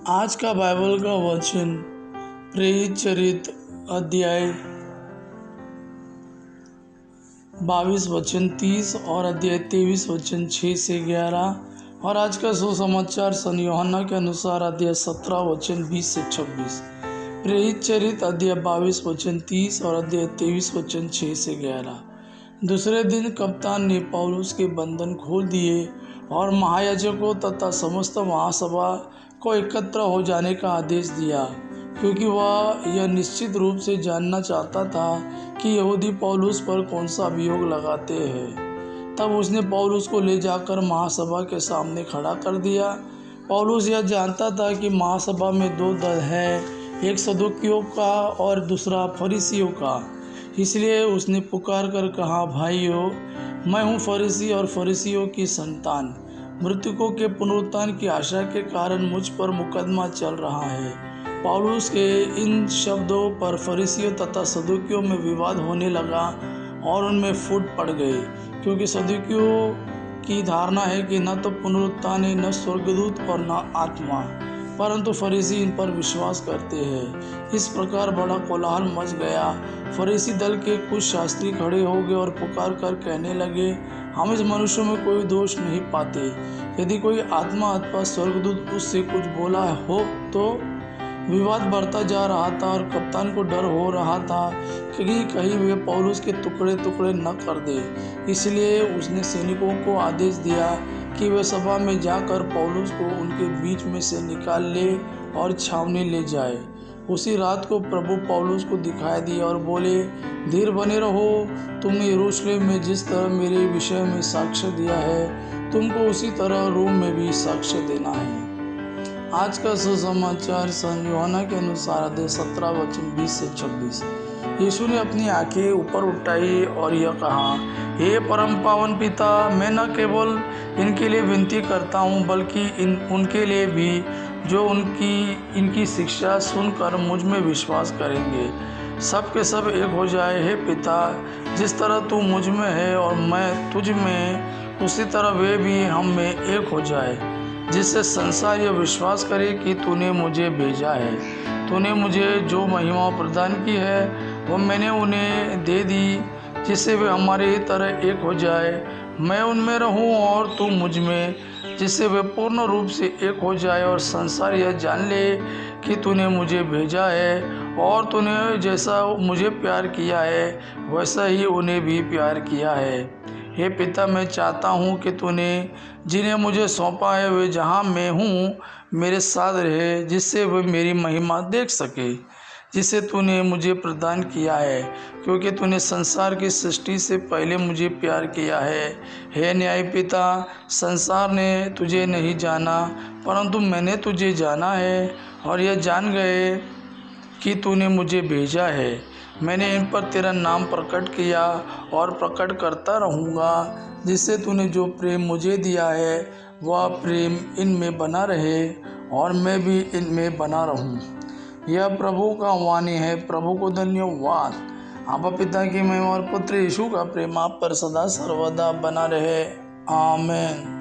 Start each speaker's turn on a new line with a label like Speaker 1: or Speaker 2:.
Speaker 1: आज का बाइबल का वचन प्रेरित चरित्र अध्याय 22 वचन 30 और अध्याय 23 वचन 6 से 11। और आज का सुसमाचार सन यूहन्ना के अनुसार अध्याय 17 वचन 20 से 26। प्रेरित चरित्र अध्याय 22 वचन 30 और अध्याय 23 वचन 6 से 11। दूसरे दिन कप्तान ने पौलुस के बंधन खोल दिए और महायाजकों तथा समस्त महासभा को एकत्र हो जाने का आदेश दिया, क्योंकि वह यह निश्चित रूप से जानना चाहता था कि यहूदी पौलुस पर कौन सा अभियोग लगाते हैं। तब उसने पौलुस को ले जाकर महासभा के सामने खड़ा कर दिया। पौलुस यह जानता था कि महासभा में दो दल हैं, एक सदूकियों का और दूसरा फरीसियों का। इसलिए उसने पुकार कर कहा, भाइयों, मैं हूँ फरीसी और फरीसियों की संतान। मृतकों के पुनरुत्थान की आशा के कारण मुझ पर मुकदमा चल रहा है। पौलुस के इन शब्दों पर फरीसियों तथा सदूकियों में विवाद होने लगा और उनमें फूट पड़ गए, क्योंकि सदूकियों की धारणा है कि न तो पुनरुत्थान है, न स्वर्गदूत और न आत्मा, परंतु फरीसी इन पर विश्वास करते हैं। इस प्रकार बड़ा कोलाहल मच गया। फरीसी दल के कुछ शास्त्री खड़े हो गए और पुकार कर कहने लगे, हम इस मनुष्य में कोई दोष नहीं पाते। यदि कोई आत्मा अथवा स्वर्गदूत उससे कुछ बोला हो तो। विवाद बढ़ता जा रहा था और कप्तान को डर हो रहा था कि कहीं वे पौलुस के टुकड़े टुकड़े न कर दे। इसलिए उसने सैनिकों को आदेश दिया कि वे सभा में जाकर पौलुस को उनके बीच में से निकाल ले और छावनी ले जाए। उसी रात को प्रभु पौलुस को दिखाई दिए और बोले, धीर बने रहो। तुमने यरूशलेम में जिस तरह मेरे विषय में साक्ष्य दिया है, तुमको उसी तरह रोम में भी साक्ष्य देना है। आज का सुसमाचार सन यूहन्ना के अनुसार अध्याय 17 वचन 20 से 26। यीशु ने अपनी आंखें ऊपर उठाई और यह कहा, हे परम पावन पिता, मैं न केवल इनके लिए विनती करता हूँ, बल्कि उनके लिए भी जो इनकी शिक्षा सुनकर मुझ में विश्वास करेंगे। सब के सब एक हो जाए। हे पिता, जिस तरह तू मुझ में है और मैं तुझ में, उसी तरह वे भी हम में एक हो जाए, जिससे संसार यह विश्वास करे कि तूने मुझे भेजा है। तूने मुझे जो महिमा प्रदान की है वह मैंने उन्हें दे दी, जिससे वे हमारे ही तरह एक हो जाए। मैं उनमें रहूं और तू मुझ में, जिससे वे पूर्ण रूप से एक हो जाए और संसार यह जान ले कि तूने मुझे भेजा है और तूने जैसा मुझे प्यार किया है वैसा ही उन्हें भी प्यार किया है। हे पिता, मैं चाहता हूँ कि तूने जिन्हें मुझे सौंपा है वे जहाँ मैं हूँ मेरे साथ रहे, जिससे वे मेरी महिमा देख सके जिसे तूने मुझे प्रदान किया है, क्योंकि तूने संसार की सृष्टि से पहले मुझे प्यार किया है। हे न्याय पिता, संसार ने तुझे नहीं जाना, परंतु मैंने तुझे जाना है और यह जान गए कि तूने मुझे भेजा है। मैंने इन पर तेरा नाम प्रकट किया और प्रकट करता रहूँगा, जिससे तूने जो प्रेम मुझे दिया है वह प्रेम इनमें बना रहे और मैं भी इनमें बना रहूँ। यह प्रभु का वाणी है। प्रभु को धन्यवाद। आपा पिता की महिमा और पुत्र यीशु का प्रेम आप पर सदा सर्वदा बना रहे। आमीन।